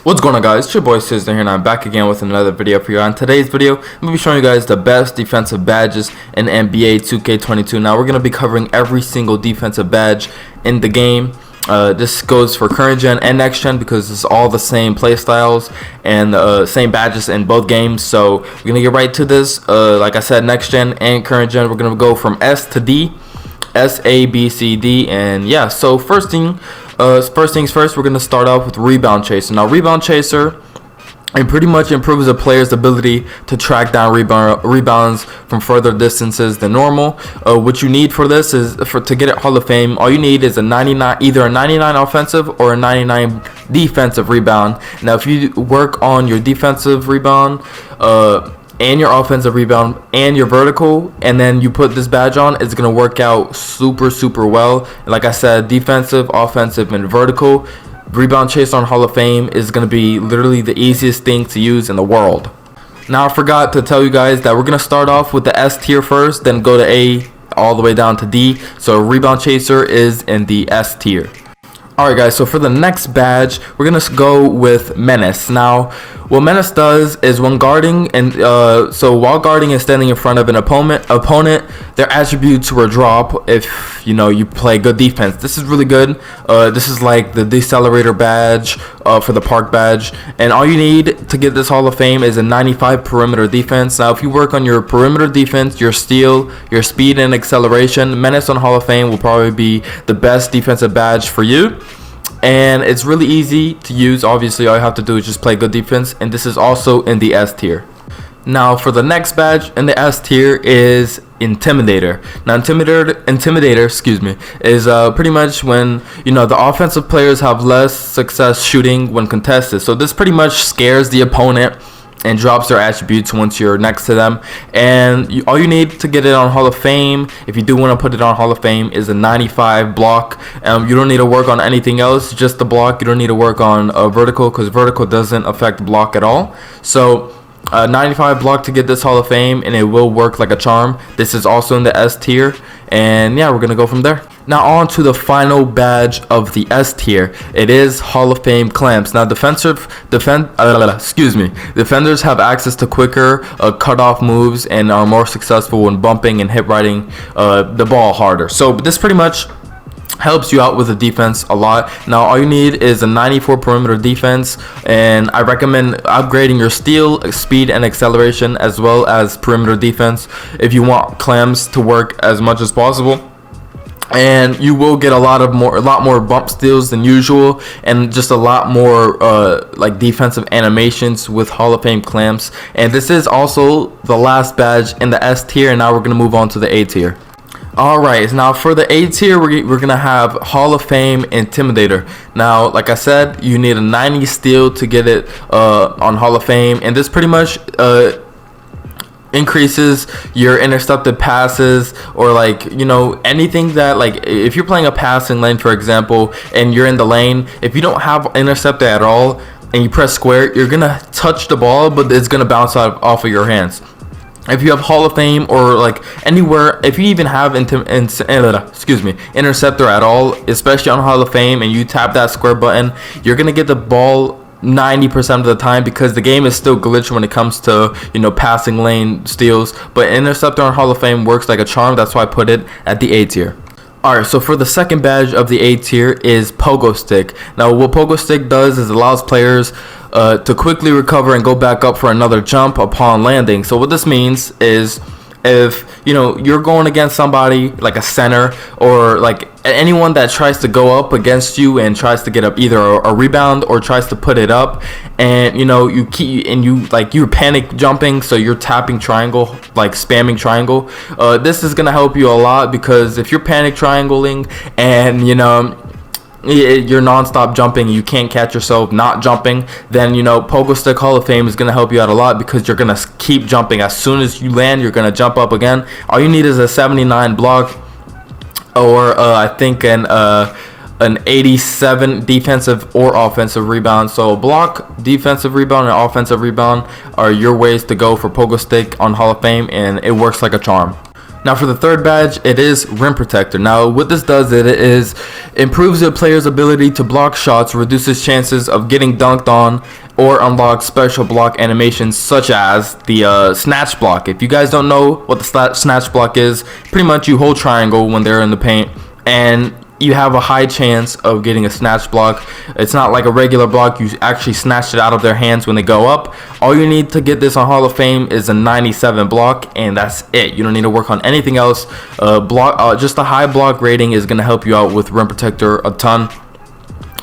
What's going on, guys? It's your boy Cizdah here, and I'm back again with another video for you. On today's video, I'm going to be showing you guys the best defensive badges in NBA 2K22. Now, we're going to be covering every single defensive badge in the game. This goes for current gen and next gen because it's all the same play styles and same badges in both games. So we're going to get right to this. Like I said, next gen and current gen, we're going to go from S to D. S, A, B, C, D, and yeah. So first things first, we're gonna start off with Rebound Chaser. Now, Rebound Chaser, it pretty much improves a player's ability to track down rebounds from further distances than normal. What you need for this is to get it Hall of Fame. All you need is either a 99 offensive or a 99 defensive rebound. Now, if you work on your defensive rebound, and your offensive rebound and your vertical, and then you put this badge on, it's gonna work out super well. And like I said, defensive, offensive, and vertical Rebound Chaser on Hall of Fame is gonna be literally the easiest thing to use in the world. Now, I forgot to tell you guys that we're gonna start off with the S tier first, then go to A all the way down to D. So Rebound Chaser is in the S tier. Alright guys, so for the next badge, we're going to go with Menace. Now, what Menace does is when guarding, and while guarding and standing in front of an opponent, their attributes will drop if, you play good defense. This is really good. This is like the Decelerator badge for the Park badge. And all you need to get this Hall of Fame is a 95 perimeter defense. Now, if you work on your perimeter defense, your steal, your speed, and acceleration, Menace on Hall of Fame will probably be the best defensive badge for you. And it's really easy to use. Obviously, all you have to do is just play good defense, and this is also in the S tier. Now, for the next badge in the S tier is Intimidator. Now, Intimidator, is pretty much when the offensive players have less success shooting when contested. So this pretty much scares the opponent and drops their attributes once you're next to them. And all you need to get it on Hall of Fame, if you do want to put it on Hall of Fame, is a 95 block. You don't need to work on anything else, just the block. You don't need to work on vertical, because vertical doesn't affect block at all. So 95 block to get this Hall of Fame, and it will work like a charm. This is also in the S tier, and yeah, we're gonna go from there. Now on to the final badge of the S tier. It is Hall of Fame clamps. Now defenders have access to quicker cutoff moves and are more successful when bumping and hit riding the ball harder. So this pretty much helps you out with the defense a lot. Now all you need is a 94 perimeter defense, and I recommend upgrading your steal, speed, and acceleration, as well as perimeter defense if you want clams to work as much as possible. And you will get a lot more bump steals than usual, and just a lot more like defensive animations with Hall of Fame clamps. And this is also the last badge in the S tier, and now we're gonna move on to the A tier. Alright, now for the A tier, we're gonna have Hall of Fame Intimidator. Now, like I said, you need a 90 steal to get it on Hall of Fame, and this pretty much increases your intercepted passes, or anything that, like, if you're playing a passing lane, for example, and you're in the lane, if you don't have intercepted at all and you press square, you're gonna touch the ball, but it's gonna bounce off of your hands. If you have Hall of Fame, or like anywhere, if you even have interceptor at all, especially on Hall of Fame, and you tap that square button, you're gonna get the ball 90% of the time, because the game is still glitched when it comes to passing lane steals. But interceptor on Hall of Fame works like a charm. That's why I put it at the A tier. Alright, so for the second badge of the A tier is Pogo Stick. Now what Pogo Stick does is allows players to quickly recover and go back up for another jump upon landing. So what this means is, if you're going against somebody like a center, or like anyone that tries to go up against you and tries to get up either a rebound or tries to put it up, and you're panic jumping, so you're tapping triangle, like spamming triangle, this is gonna help you a lot, because if you're panic triangling and you're non-stop jumping, you can't catch yourself not jumping, then Pogo Stick Hall of Fame is going to help you out a lot, because you're going to keep jumping. As soon as you land, you're going to jump up again. All you need is a 79 block, or I think an 87 defensive or offensive rebound. So block, defensive rebound, and offensive rebound are your ways to go for Pogo Stick on Hall of Fame, and it works like a charm. Now for the third badge, it is Rim Protector. Now what this does, it improves the player's ability to block shots, reduces chances of getting dunked on, or unlocks special block animations such as the snatch block. If you guys don't know what the snatch block is, pretty much you hold triangle when they're in the paint, and you have a high chance of getting a snatch block. It's not like a regular block. You actually snatch it out of their hands when they go up. All you need to get this on Hall of Fame is a 97 block, and that's it. You don't need to work on anything else. Just a high block rating is going to help you out with Rim Protector a ton.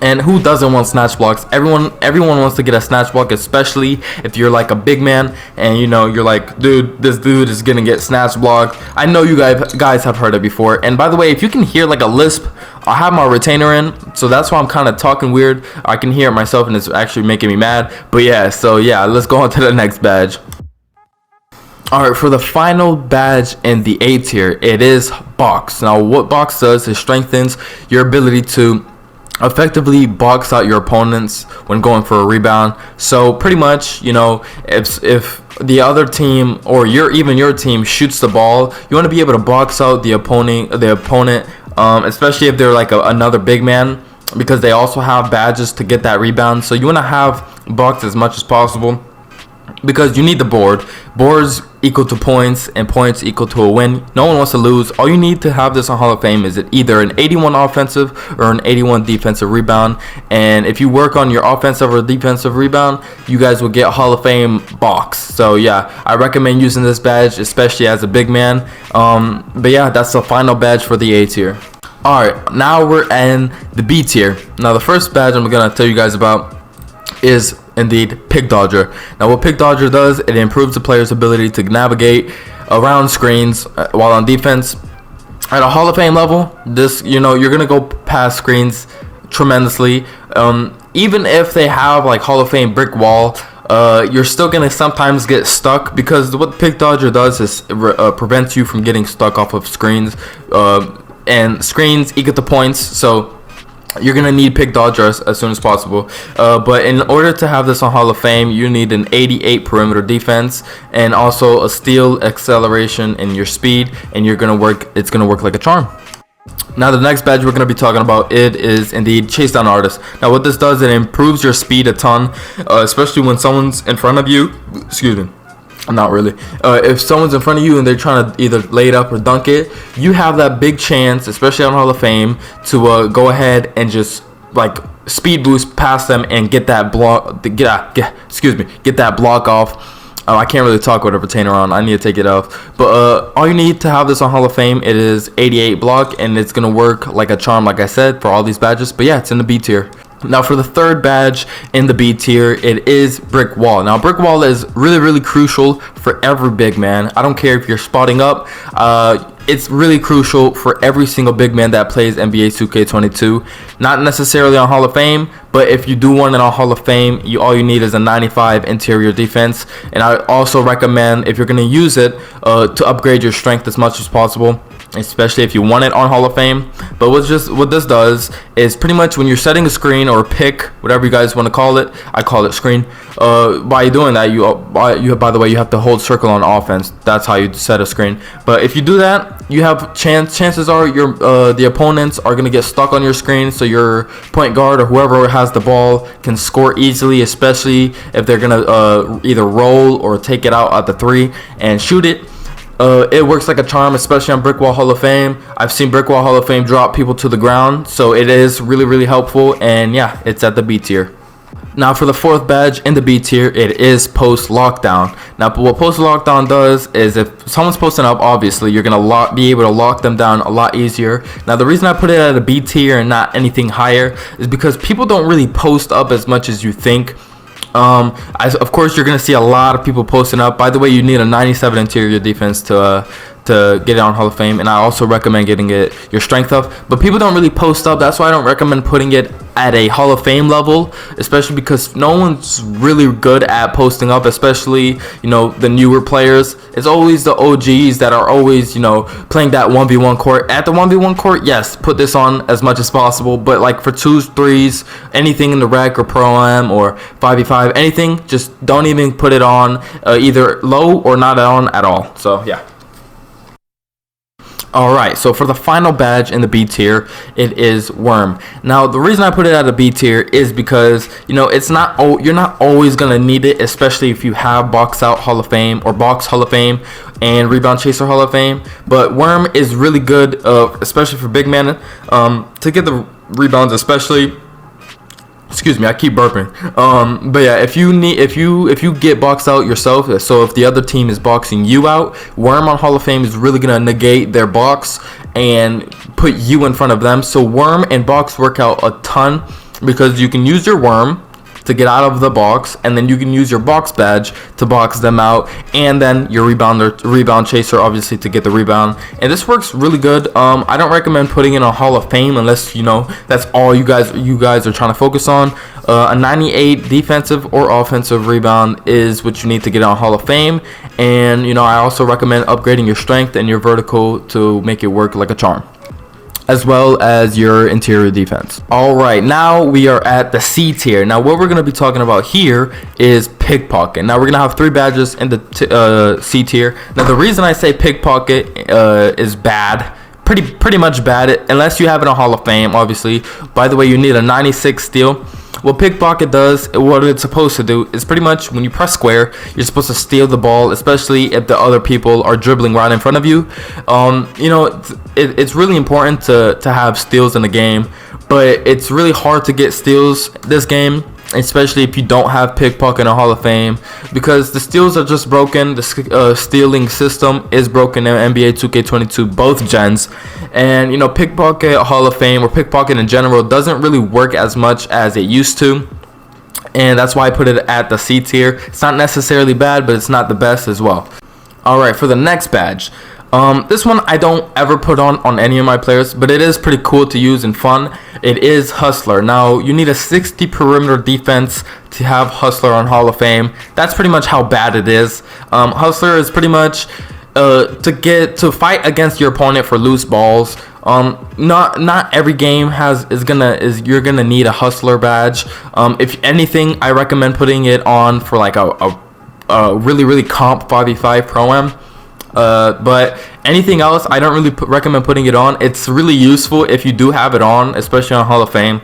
And who doesn't want snatch blocks? Everyone wants to get a snatch block, especially if you're like a big man and you know you're like, dude, this dude is gonna get snatch blocked. I know you guys have heard it before. And by the way, if you can hear like a lisp, I have my retainer in, so that's why I'm kind of talking weird. I can hear it myself and it's actually making me mad. But yeah, so yeah, let's go on to the next badge. Alright, for the final badge in the A tier, it is Box. Now what Box does is strengthens your ability to effectively box out your opponents when going for a rebound. So pretty much, you know, if the other team or your team shoots the ball, you want to be able to box out the opponent, especially if they're like another big man, because they also have badges to get that rebound. So you want to have box as much as possible, because you need the board. Boards equal to points, and points equal to a win. No one wants to lose. All you need to have this on Hall of Fame is either an 81 offensive or an 81 defensive rebound. And if you work on your offensive or defensive rebound, you guys will get Hall of Fame Box. So yeah, I recommend using this badge, especially as a big man. But yeah, that's the final badge for the A tier. Alright, now we're in the B tier. Now the first badge I'm gonna tell you guys about is indeed Pick Dodger. Now what Pick Dodger does, it improves the player's ability to navigate around screens while on defense. At a Hall of Fame level, this, you know, you're gonna go past screens tremendously. Even if they have like Hall of Fame Brickwall, you're still gonna sometimes get stuck, because what Pick Dodger does is prevents you from getting stuck off of screens, and screens equal to points. So you're gonna need Pick Dodger as soon as possible. But in order to have this on Hall of Fame, you need an 88 perimeter defense and also a steal, acceleration, and your speed, and it's gonna work like a charm. Now the next badge we're going to be talking about, it is indeed Chase Down Artist. Now what this does, it improves your speed a ton, especially when someone's in front of you. Excuse me. Not really. If someone's in front of you and they're trying to either lay it up or dunk it, you have that big chance, especially on Hall of Fame, to go ahead and just like speed boost past them and get that block. Get that block off. I can't really talk with a retainer on. I need to take it off. But all you need to have this on Hall of Fame, it is 88 block, and it's gonna work like a charm, like I said, for all these badges. But yeah, it's in the B tier. Now for the third badge in the B tier, it is Brickwall. Now Brickwall is really crucial for every big man. I don't care if you're spotting up. It's really crucial for every single big man that plays NBA 2K22. Not necessarily on Hall of Fame, but if you do want it on Hall of Fame, all you need is a 95 interior defense. And I also recommend, if you're going to use it, to upgrade your strength as much as possible, especially if you want it on Hall of Fame. But what this does is pretty much when you're setting a screen or a pick, whatever you guys want to call it, I call it screen. By doing that, by the way, you have to hold circle on offense. That's how you set a screen. But if you do that, you have chances are the opponents are gonna get stuck on your screen, so your point guard or whoever has the ball can score easily, especially if they're gonna either roll or take it out at the three and shoot it. It works like a charm, especially on Brickwall Hall of Fame. I've seen Brickwall Hall of Fame drop people to the ground, so it is really helpful. And yeah, it's at the B tier. Now for the fourth badge in the B tier, it is Post Lockdown. Now what Post Lockdown does is, if someone's posting up, obviously you're gonna be able to lock them down a lot easier. Now the reason I put it at a B tier and not anything higher is because people don't really post up as much as you think. Of course you're gonna see a lot of people posting up. By the way, you need a 97 interior defense to get it on Hall of Fame, and I also recommend getting your strength up. But people don't really post up. That's why I don't recommend putting it at a Hall of Fame level, especially because no one's really good at posting up, especially, you know, the newer players. It's always the OGs that are always, you know, playing that 1v1 court. At the 1v1 court, yes, put this on as much as possible, but like for 2s, 3s, anything in the rec or pro-am or 5v5, anything, just don't even put it on either low or not on at all. So yeah. Alright, so for the final badge in the B tier, it is Worm. Now, the reason I put it at a B tier is because, you know, you're not always going to need it, especially if you have Box Out Hall of Fame or Box Hall of Fame and Rebound Chaser Hall of Fame. But Worm is really good, especially for big man, to get the rebounds, especially. Excuse me, I keep burping. But yeah, if you get boxed out yourself, so if the other team is boxing you out, Worm on Hall of Fame is really gonna negate their box and put you in front of them. So Worm and box work out a ton because you can use your Worm to get out of the box, and then you can use your box badge to box them out, and then your rebound chaser obviously to get the rebound. And this works really good. I don't recommend putting in a Hall of Fame unless, you know, that's all you guys are trying to focus on. A 98 defensive or offensive rebound is what you need to get on Hall of Fame. And, you know, I also recommend upgrading your strength and your vertical to make it work like a charm, as well as your interior defense. Alright, now we are at the C tier. Now what we're going to be talking about here is Pickpocket. Now we're going to have 3 badges in the C tier. Now the reason I say Pickpocket is bad, pretty much bad, unless you have it on Hall of Fame, obviously. By the way, you need a 96 steal. What Pickpocket does, what it's supposed to do, is pretty much when you press square, you're supposed to steal the ball, especially if the other people are dribbling right in front of you. You know, it's really important to have steals in the game, but it's really hard to get steals this game, especially if you don't have Pickpocket in a Hall of Fame, because the steals are just broken. The stealing system is broken in NBA 2K22 both gens, and you know, Pickpocket Hall of Fame or Pickpocket in general doesn't really work as much as it used to, and that's why I put it at the C tier. It's not necessarily bad, but it's not the best as well. Alright, for the next badge, this one I don't ever put on any of my players, but it is pretty cool to use and fun. It is Hustler. Now you need a 60 perimeter defense to have Hustler on Hall of Fame. That's pretty much how bad it is. Hustler is pretty much to fight against your opponent for loose balls. Not every game you're gonna need a Hustler badge. If anything, I recommend putting it on for like a really comp 5v5 pro-am. But anything else, I don't really recommend putting it on. It's really useful if you do have it on, especially on Hall of Fame,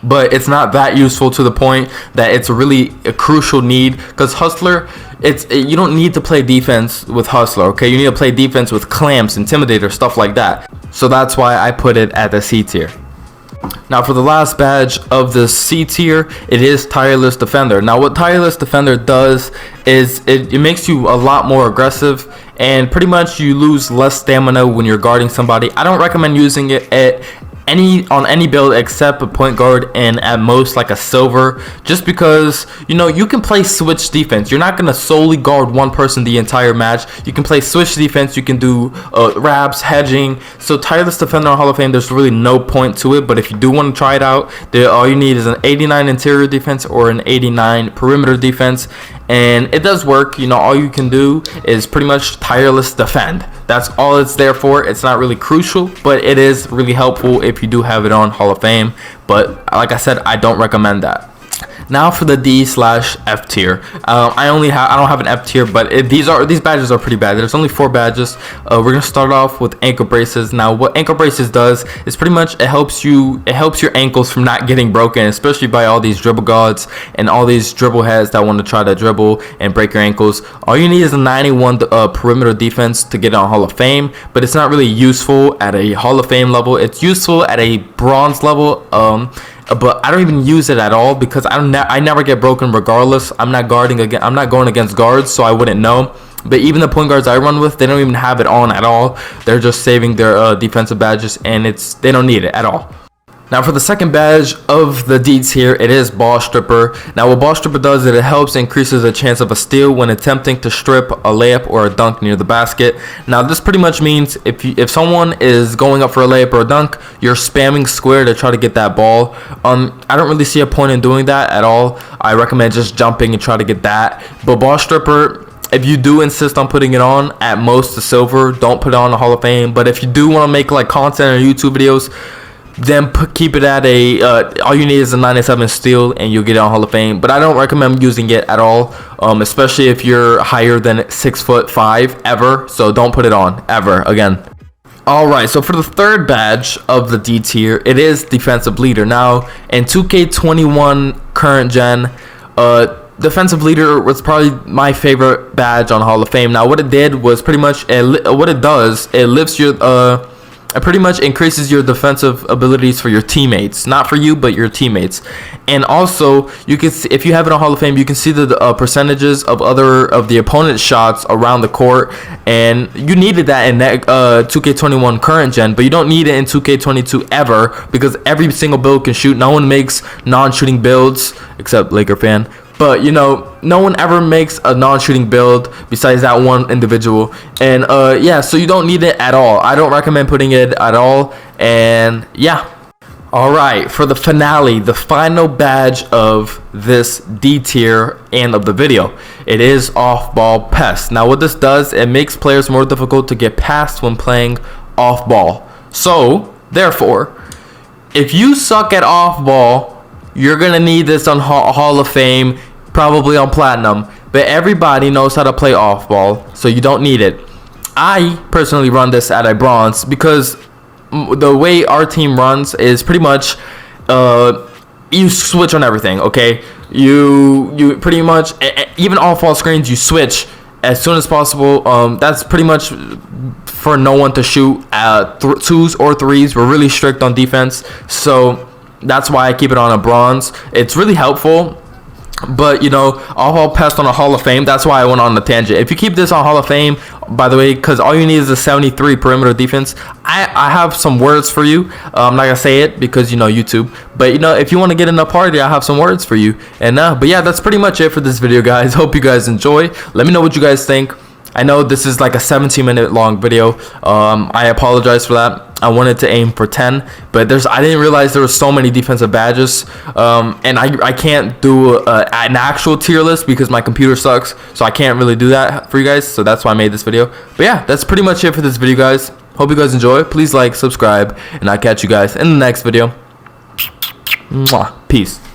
but it's not that useful to the point that it's really a crucial need, because Hustler, you don't need to play defense with Hustler, okay? You need to play defense with Clamps, Intimidator, stuff like that. So that's why I put it at the C tier. Now for the last badge of the C tier, it is Tireless Defender. Now what Tireless Defender does is it makes you a lot more aggressive, and pretty much you lose less stamina when you're guarding somebody. I don't recommend using it on any build except a point guard and at most like a silver, just because, you know, you can play switch defense. You're not going to solely guard one person the entire match. You can play switch defense. You can do wraps, hedging. So Tireless Defender on Hall of Fame, there's really no point to it, but if you do want to try it out, all you need is an 89 interior defense or an 89 perimeter defense, and it does work. You know, all you can do is pretty much tireless defend. That's all it's there for. It's not really crucial, but it is really helpful if you do have it on Hall of Fame. But like I said, I don't recommend that. Now for the D/F tier. I don't have an F tier, but these badges are pretty bad. There's only 4 badges. We're gonna start off with ankle braces. Now what ankle braces does is pretty much it helps your ankles from not getting broken, especially by all these dribble gods and all these dribble heads that want to try to dribble and break your ankles. All you need is a 91 perimeter defense to get on Hall of Fame, but it's not really useful at a Hall of Fame level. It's useful at a bronze level, but I don't even use it at all because I never get broken regardless. I'm not going against guards, so I wouldn't know. But even the point guards I run with, they don't even have it on at all. They're just saving their defensive badges, and they don't need it at all. Now for the second badge of the D tier, it is Ball Stripper. Now what Ball Stripper does is it helps increases the chance of a steal when attempting to strip a layup or a dunk near the basket. Now this pretty much means if someone is going up for a layup or a dunk, you're spamming square to try to get that ball. I don't really see a point in doing that at all. I recommend just jumping and try to get that. But Ball Stripper, if you do insist on putting it on, at most the silver, don't put it on the Hall of Fame. But if you do want to make like content or YouTube videos, then keep it at all you need is a 97 steal and you'll get it on Hall of Fame. But I don't recommend using it at all, especially if you're higher than 6'5" ever. So don't put it on ever again. Alright, so for the third badge of the D tier, it is Defensive Leader. Now, in 2K21 current gen, Defensive Leader was probably my favorite badge on Hall of Fame. Now, what it did was pretty much, what it does, it lifts your, it pretty much increases your defensive abilities for your teammates. Not for you, but your teammates. And also, you can see, if you have it on Hall of Fame, you can see the percentages of the opponent's shots around the court. And you needed that in that 2K21 current gen, but you don't need it in 2K22 ever, because every single build can shoot. No one makes non-shooting builds, except Laker fan. But, you know, no one ever makes a non-shooting build besides that one individual. And, yeah, so you don't need it at all. I don't recommend putting it at all. And, yeah. Alright, for the finale, the final badge of this D tier and of the video, it is Off-Ball Pest. Now, what this does, it makes players more difficult to get past when playing off-ball. So, therefore, if you suck at off-ball, you're going to need this on Hall of Fame, probably on Platinum. But everybody knows how to play off-ball, so you don't need it. I personally run this at a Bronze because the way our team runs is pretty much you switch on everything, okay? You pretty much, even off-ball screens, you switch as soon as possible. That's pretty much for no one to shoot twos or threes. We're really strict on defense, so that's why I keep it on a Bronze. It's really helpful. But, you know, Off-Ball Pest on a Hall of Fame, that's why I went on the tangent. If you keep this on Hall of Fame, by the way, because all you need is a 73 perimeter defense, I have some words for you. I'm not going to say it because, you know, YouTube. But, you know, if you want to get in a party, I have some words for you. And, but yeah, that's pretty much it for this video, guys. Hope you guys enjoy. Let me know what you guys think. I know this is like a 17-minute long video. I apologize for that. I wanted to aim for 10, but I didn't realize there were so many defensive badges, and I can't do an actual tier list because my computer sucks, so I can't really do that for you guys. So that's why I made this video. But yeah, that's pretty much it for this video, guys. Hope you guys enjoy. Please like, subscribe, and I'll catch you guys in the next video. Mwah. Peace.